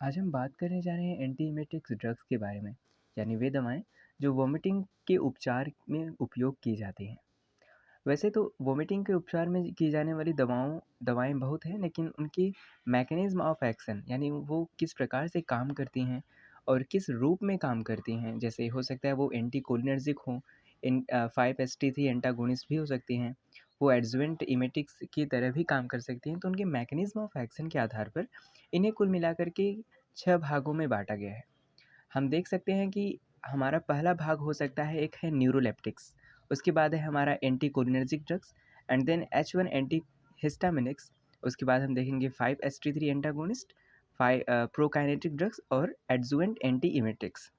आज हम बात करने जा रहे हैं एंटीएमेटिक्स ड्रग्स के बारे में, यानी वे दवाएं जो वोमिटिंग के उपचार में उपयोग की जाती हैं। वैसे तो वोमिटिंग के उपचार में की जाने वाली दवाएं बहुत हैं, लेकिन उनकी मैकेनिज्म ऑफ एक्शन यानी वो किस प्रकार से काम करती हैं और किस रूप में काम करती हैं, जैसे हो सकता है वो एंटीकोलिनर्जिक हो, इन 5-HT3 एंटागोनिस्ट भी हो सकती हैं, वो एडजुवेंट इमेटिक्स की तरह भी काम कर सकती हैं। तो उनके मैकेनिज्म ऑफ एक्शन के आधार पर इन्हें कुल मिलाकर के 6 भागों में बाँटा गया है। हम देख सकते हैं कि हमारा पहला भाग हो सकता है, एक है न्यूरोलेप्टिक्स, उसके बाद है हमारा anticholinergic drugs and then H1 antihistaminics, उसके बाद हम देखेंगे 5-HT3 एंटागोनिस्ट, प्रोकाइनेटिक ड्रग्स और एडजुवेंट एंटीएमेटिक्स।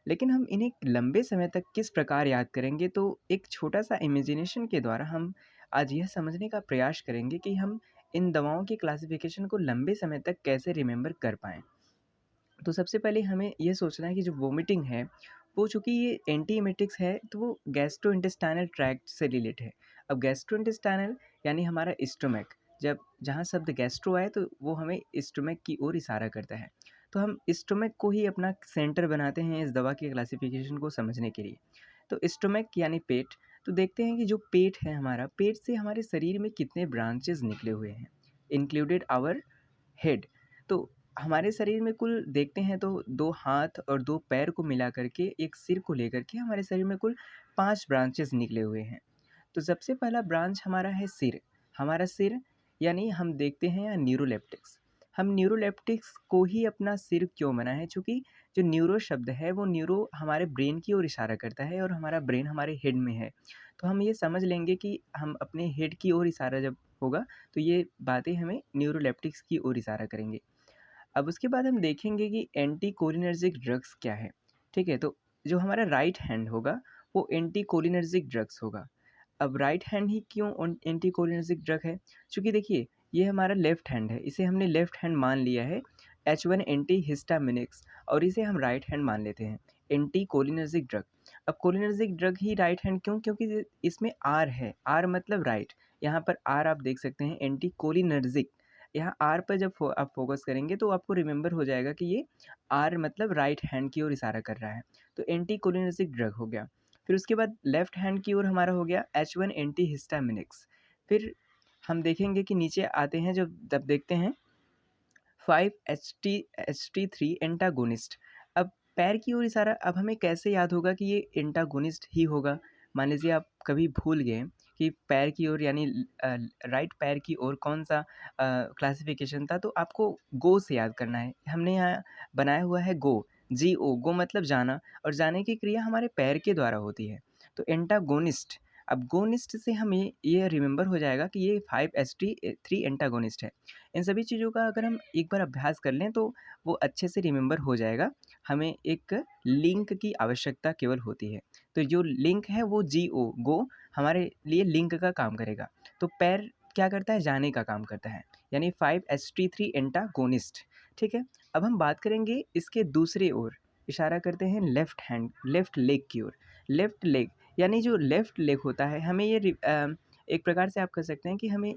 लेकिन हम इन्हें लंबे समय तक किस प्रकार याद करेंगे, तो एक छोटा-सा इमेजिनेशन के द्वारा हम आज यह समझने का प्रयास करेंगे कि हम इन दवाओं की क्लासिफ़िकेशन को लंबे समय तक कैसे रिमेंबर कर पाएँ। तो सबसे पहले हमें ये सोचना है कि जो वोमिटिंग है, वो चूँकि ये एंटीएमेटिक्स है, तो वो गैस्ट्रोइंटेस्टाइनल ट्रैक्ट से रिलेट है। अब गैस्ट्रोइंटेस्टाइनल यानी हमारा स्टमक, जब जहाँ शब्द गैस्ट्रो आए तो वो हमें स्टमक की ओर इशारा करता है। तो हम स्टमक को ही अपना सेंटर बनाते हैं इस दवा की क्लासिफ़िकेशन को समझने के लिए। तो स्टमक यानी पेट, तो देखते हैं कि जो पेट है हमारा, पेट से हमारे शरीर में कितने ब्रांचेज़ निकले हुए हैं, इंक्लूडेड आवर हेड। तो हमारे शरीर में कुल देखते हैं तो 2 हाथ और 2 पैर को मिला करके, एक सिर को लेकर के हमारे शरीर में कुल 5 ब्रांचेज़ निकले हुए हैं। तो सबसे पहला ब्रांच हमारा है सिर। हमारा सिर यानी हम देखते हैं यहाँ न्यूरोलेप्टिक्स। हम न्यूरोलेप्टिक्स को ही अपना सिर क्यों बनाए हैं? चूँकि जो न्यूरो शब्द है, वो न्यूरो हमारे ब्रेन की ओर इशारा करता है और हमारा ब्रेन हमारे हेड में है। तो हम ये समझ लेंगे कि हम अपने हेड की ओर इशारा जब होगा, तो ये बातें हमें न्यूरोलेप्टिक्स की ओर इशारा करेंगे। अब उसके बाद हम देखेंगे कि एंटीकोलिनर्जिक ड्रग्स क्या है, ठीक है? तो जो हमारा राइट हैंड होगा, वो एंटीकोलिनर्जिक ड्रग्स होगा। अब राइट हैंड ही क्यों एंटीकोलिनर्जिक ड्रग है? चूँकि देखिए, ये हमारा लेफ्ट हैंड है, इसे हमने लेफ्ट हैंड मान लिया है, H1 एंटीहिस्टामिनिक्स, और इसे हम राइट हैंड मान लेते हैं, एंटीकोलिनर्जिक ड्रग। अब कोलिनर्जिक ड्रग ही राइट हैंड क्यों? क्योंकि इसमें R है, R मतलब राइट। यहाँ पर R आप देख सकते हैं, एंटीकोलिनर्जिक। यहाँ आर पर जब आप फ़ोकस करेंगे तो आपको रिमेंबर हो जाएगा कि ये आर मतलब राइट हैंड की ओर इशारा कर रहा है। तो एंटीकोलिनर्जिक ड्रग हो गया। फिर उसके बाद लेफ्ट हैंड की ओर हमारा हो गया H1 एंटीहिस्टामिनिक्स। फिर हम देखेंगे कि नीचे आते हैं, जब देखते हैं 5-HT3 एंटागोनिस्ट। अब पैर की ओर इशारा, अब हमें कैसे याद होगा कि ये एंटागोनिस्ट ही होगा? मान लीजिए आप कभी भूल गए कि पैर की ओर यानी राइट पैर की ओर कौन-सा क्लासिफ़िकेशन था, तो आपको गो से याद करना है। हमने यहाँ बनाया हुआ है गो, G-O, गो मतलब जाना, और जाने की क्रिया हमारे पैर के द्वारा होती है। तो एंटागोनिस्ट, अब गोनिस्ट से हमें ये रिमेंबर हो जाएगा कि ये 5-HT3 एंटागोनिस्ट है। इन सभी चीज़ों का अगर हम एक बार अभ्यास कर लें, तो वो अच्छे से रिमेंबर हो जाएगा। हमें एक लिंक की आवश्यकता केवल होती है। तो जो लिंक है वो GO, गो हमारे लिए लिंक का काम करेगा। तो पैर क्या करता है? जाने का काम करता है, यानी 5-HT3 एंटागोनिस्ट, ठीक है? अब हम बात करेंगे इसके दूसरी ओर, इशारा करते हैं लेफ्ट लेग की ओर। लेफ्ट लेग यानी जो लेफ्ट लेग होता है, हमें ये एक प्रकार से आप कह सकते हैं कि हमें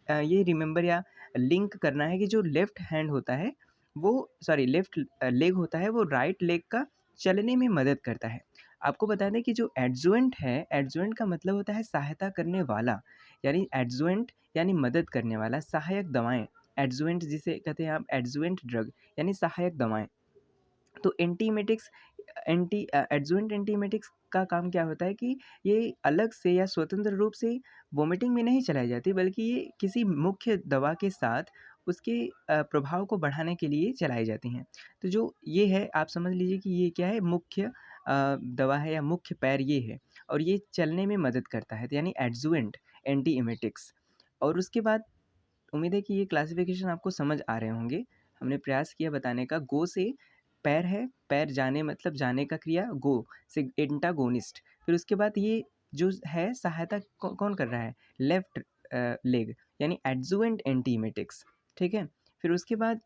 ये रिमेंबर या लिंक करना है कि जो लेफ्ट हैंड होता है, वो सॉरी लेफ्ट लेग होता है, वो राइट लेग का चलने में मदद करता है। आपको बता दें कि जो एडजुवेंट है, एडजुवेंट का मतलब होता है सहायता करने वाला, यानी एडजुवेंट यानी मदद करने वाला, सहायक दवाएँ। एडजुवेंट जिसे कहते हैं आप, एडजुवेंट ड्रग यानी सहायक दवाएँ। तो एडजुवेंट एंटीएमेटिक्स का काम क्या होता है कि ये अलग से या स्वतंत्र रूप से वोमिटिंग में नहीं चलाई जाती, बल्कि ये किसी मुख्य दवा के साथ उसके प्रभाव को बढ़ाने के लिए चलाई जाती हैं। तो जो ये है, आप समझ लीजिए कि ये क्या है, मुख्य दवा है या मुख्य पैर ये है, और ये चलने में मदद करता है, तो यानी एडजुवेंट एंटीएमेटिक्स। और उसके बाद उम्मीद है कि ये क्लासिफ़िकेशन आपको समझ आ रहे होंगे। हमने प्रयास किया बताने का। गो से पैर है, पैर जाने मतलब जाने का क्रिया, गो से एंटागोनिस्ट। फिर उसके बाद ये जो है सहायता कौन कर रहा है? लेफ्ट लेग यानी एडजुवेंट एंटीएमेटिक्स, ठीक है? फिर उसके बाद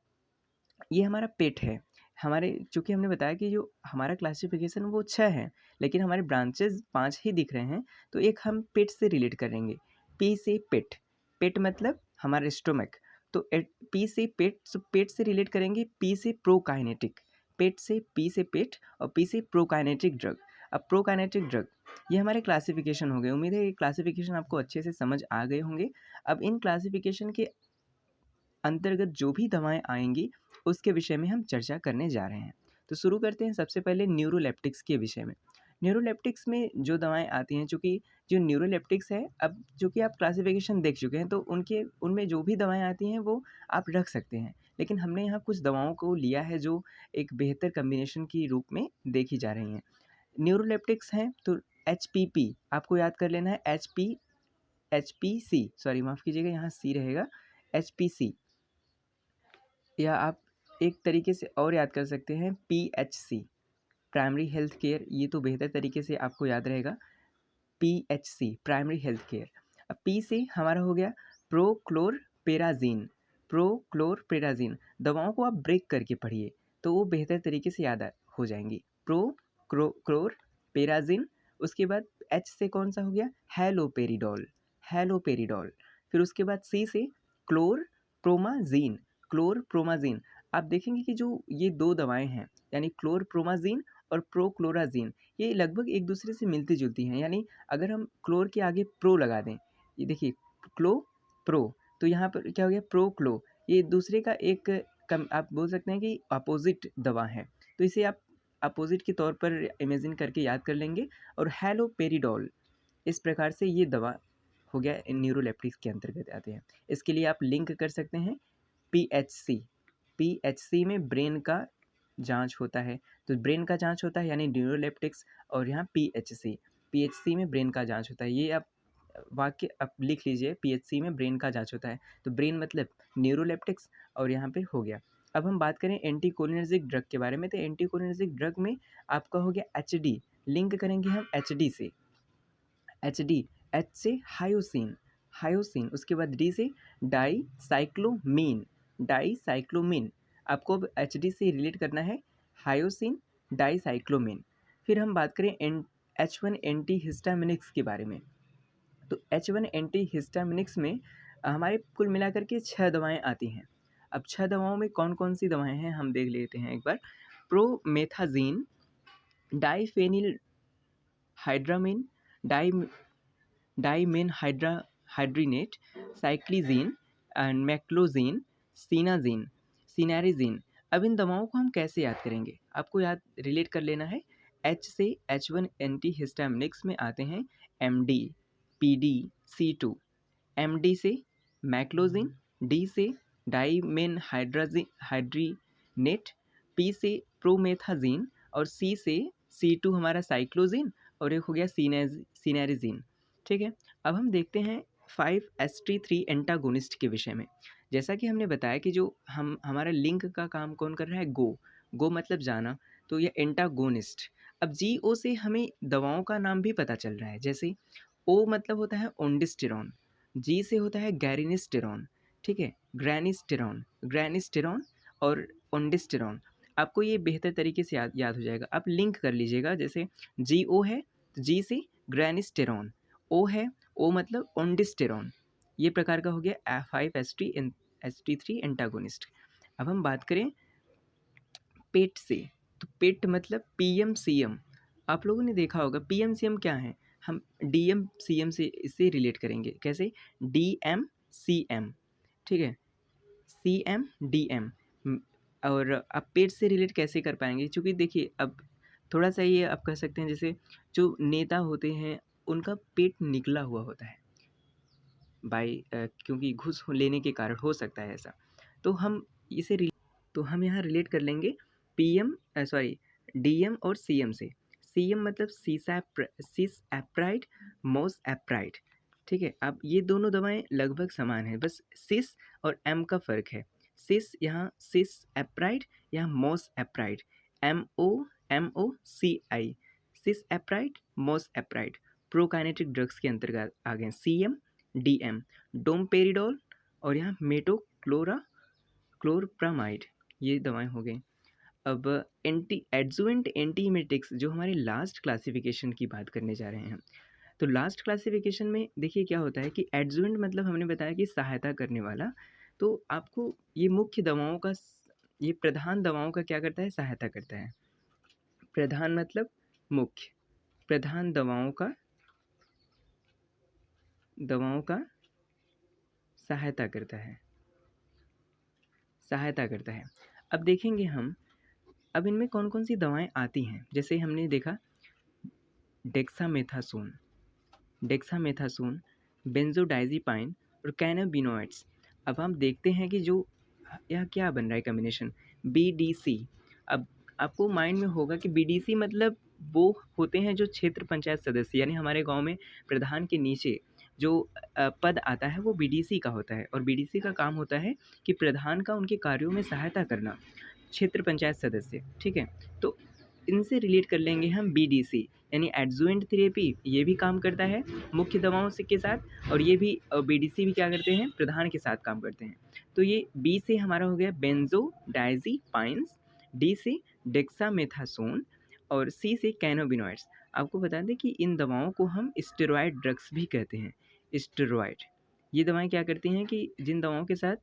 ये हमारा पेट है। हमारे चूँकि हमने बताया कि जो हमारा क्लासिफ़िकेशन वो 6 है, लेकिन हमारे ब्रांचेज़ 5 ही दिख रहे हैं, तो एक हम पेट से रिलेट करेंगे। पी से पेट, पेट मतलब हमारा स्टमक, तो पी से पेट से रिलेट करेंगे, पी से प्रोकाइनेटिक, पेट से पी से पेट और पी से प्रोकाइनेटिक ड्रग। अब प्रोकाइनेटिक ड्रग ये हमारे क्लासिफिकेशन हो गए। उम्मीद है ये क्लासिफिकेशन आपको अच्छे से समझ आ गए होंगे। अब इन क्लासिफिकेशन के अंतर्गत जो भी दवाएं आएंगी उसके विषय में हम चर्चा करने जा रहे हैं। तो शुरू करते हैं सबसे पहले न्यूरोलेप्टिक्स के विषय में। न्यूरोलेप्टिक्स में जो दवाएं आती हैं, चूँकि जो न्यूरोलेप्टिक्स है, अब चूँकि आप क्लासिफिकेशन देख चुके हैं तो उनमें जो भी दवाएं आती हैं वो आप रख सकते हैं। लेकिन हमने यहाँ कुछ दवाओं को लिया है जो एक बेहतर कम्बिनेशन के रूप में देखी जा रही हैं। न्यूरोलेप्टिक्स हैं तो एचपीपी आपको याद कर लेना है, एचपीसी, सॉरी माफ़ कीजिएगा, यहाँ सी रहेगा, एचपीसी, या आप एक तरीके से और याद कर सकते हैं पीएचसी, प्राइमरी हेल्थ केयर, ये तो बेहतर तरीके से आपको याद रहेगा, पीएचसी प्राइमरी हेल्थ केयर। अब पी से हमारा हो गया प्रोक्लोरपेराजीन, प्रोक्लोरपेराजीन। दवाओं को आप ब्रेक करके पढ़िए तो वो बेहतर तरीके से हो जाएंगी। क्लोरपेराजीन। उसके बाद एच से कौन सा हो गया, हेलोपेरिडोल, हेलोपेरिडोल। फिर उसके बाद सी से क्लोरप्रोमाजीन, क्लोरप्रोमाजीन। आप देखेंगे कि जो ये दो दवाएं हैं यानी क्लोरप्रोमाजीन और प्रोक्लोराजीन, ये लगभग एक दूसरे से मिलती जुलती हैं। यानी अगर हम क्लोर के आगे प्रो लगा दें, ये देखिए क्लो प्रो, तो यहाँ पर क्या हो गया प्रोक्लो, ये दूसरे का एक आप बोल सकते हैं कि अपोजिट दवा है। तो इसे आप अपोजिट के तौर पर इमेजिन करके याद कर लेंगे। और हेलोपेरिडोल, इस प्रकार से ये दवा हो गया न्यूरोलेप्टिक्स के अंतर्गत आते हैं। इसके लिए आप लिंक कर सकते हैं पीएचसी, पीएचसी में ब्रेन का जांच होता है, तो ब्रेन का जांच होता है यानी न्यूरोलेप्टिक्स, और यहाँ पीएचसी, पीएचसी में ब्रेन का जांच होता है। ये आप वाक्य आप लिख लीजिए, पीएचसी में ब्रेन का जांच होता है, तो ब्रेन मतलब न्यूरोलेप्टिक्स, और यहाँ पे हो गया। अब हम बात करें एंटीकोलिनर्जिक ड्रग के बारे में, तो एंटीकोलिनर्जिक ड्रग में आपका हो गया एचडी, लिंक करेंगे हम एचडी से, एचडी, एच से हायोसिन, हायोसिन। उसके बाद डी से डाईसाइक्लोमीन, डाईसाइक्लोमीन। आपको अब एचडी से रिलेट करना है हायोसिन, डाईसाइक्लोमीन। फिर हम बात करें H1 एंटी हिस्टामिनिक्स के बारे में, तो H1 एंटी हिस्टामिनिक्स में हमारे कुल मिलाकर के 6 दवाएं आती हैं। अब 6 दवाओं में कौन कौन सी दवाएं हैं हम देख लेते हैं एक बार। Promethazine, diphenhydramine, di dimenhydrinate, cyclizine and meclozine, सीनाजीन, सीनारिजीन। अब इन दवाओं को हम कैसे याद करेंगे, आपको याद रिलेट कर लेना है। एच से H1 एंटी हिस्टामिनिक्स में आते हैं MD, PD, C2, MD से मैक्लोजिन, D से डाइमेन हाइड्रीनेट, P से प्रोमेथाजीन, और C से C2 हमारा साइक्लोजिन, और एक हो गया सीनेरिजीन। ठीक है। अब हम देखते हैं 5-HT3 एंटागोनिस्ट के विषय में। जैसा कि हमने बताया कि जो हमारा लिंक का काम कौन कर रहा है, गो मतलब जाना, तो ये एंटागोनिस्ट। अब GO से हमें दवाओं का नाम भी पता चल रहा है, जैसे O मतलब होता है ओंडिस्टेरॉन, G से होता है गैरिनिस्टेरॉन, ठीक है, ग्रैनिस्टेरॉन और ओंडिस्टेरॉन। आपको ये बेहतर तरीके से याद हो जाएगा। आप लिंक कर लीजिएगा, जैसे GO है तो G से ग्रैनिस्टेरॉन, O है, O मतलब ओंडिस्टेरॉन। ये प्रकार का हो गया 5-HT3 एंटागोनिस्ट। अब हम बात करें पेट से, तो पेट मतलब PMCM। आप लोगों ने देखा होगा PMCM क्या है, हम DMCM से इसे रिलेट करेंगे। कैसे, DMCM, ठीक है, CM, DM। और आप पेट से रिलेट कैसे कर पाएंगे, क्योंकि देखिए अब थोड़ा सा ये आप कह सकते हैं, जैसे जो नेता होते हैं उनका पेट निकला हुआ होता है क्योंकि घूस लेने के कारण हो सकता है ऐसा, तो हम तो हम यहाँ रिलेट कर लेंगे DM और CM से। CM मतलब सिस एप्राइड, मोस एप्राइड, ठीक है। अब ये दोनों दवाएं लगभग समान हैं, बस सिस और M का फ़र्क है। सिस यहाँ सिस एप्राइड, यहाँ मोस एप्राइड, MOCI, सिस एप्राइड, मोस एप्राइड। प्रोकाइनेटिक ड्रग्स के अंतर्गत आ गए CM, DM, डोमपेरिडोल, और यहाँ क्लोरप्रामाइड, ये दवाएं हो गई। अब एडजुवेंट एंटीमेटिक्स, जो हमारे लास्ट क्लासिफिकेशन की बात करने जा रहे हैं। तो लास्ट क्लासिफिकेशन में देखिए क्या होता है कि एडजुवेंट मतलब हमने बताया कि सहायता करने वाला, तो आपको ये मुख्य दवाओं का ये प्रधान दवाओं का क्या करता है, सहायता करता है। प्रधान मतलब मुख्य, प्रधान दवाओं का सहायता करता है। अब देखेंगे हम, अब इनमें कौन-कौन सी दवाएँ आती हैं। जैसे हमने देखा डेक्सामेथासोन, बेंज़ोडाज़ेपाइन और कैनाबिनॉइड्स। अब हम देखते हैं कि जो यह क्या बन रहा है कॉम्बिनेशन, बीडीसी। अब आपको माइंड में होगा कि बीडीसी मतलब वो होते हैं जो क्षेत्र पंचायत सदस्य, यानी हमारे गाँव में प्रधान के नीचे जो पद आता है वो बीडीसी का होता है, और बीडीसी का काम होता है कि प्रधान का उनके कार्यों में सहायता करना, क्षेत्र पंचायत सदस्य, ठीक है? तो इनसे रिलेट कर लेंगे हम बीडीसी, यानी एडजुवेंट थेरेपी, ये भी काम करता है मुख्य दवाओं से के साथ, और ये भी बीडीसी भी क्या करते हैं, प्रधान के साथ काम करते हैं। तो ये बी से हमारा हो गया बेंज़ोडाज़ेपाइन्स, डी से डेक्सामेथासोन और सी से कैनाबिनॉइड्स। आपको बता दें कि इन दवाओं को हम स्टेरॉयड ड्रग्स भी कहते हैं। स्टेरॉयड, ये दवाएँ क्या करती हैं कि जिन दवाओं के साथ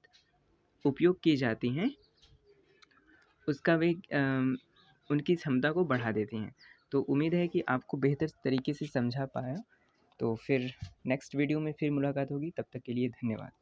उपयोग की जाती हैं उसका वे उनकी क्षमता को बढ़ा देती हैं। तो उम्मीद है कि आपको बेहतर तरीके से समझा पाया। तो फिर नेक्स्ट वीडियो में फिर मुलाकात होगी, तब तक के लिए धन्यवाद।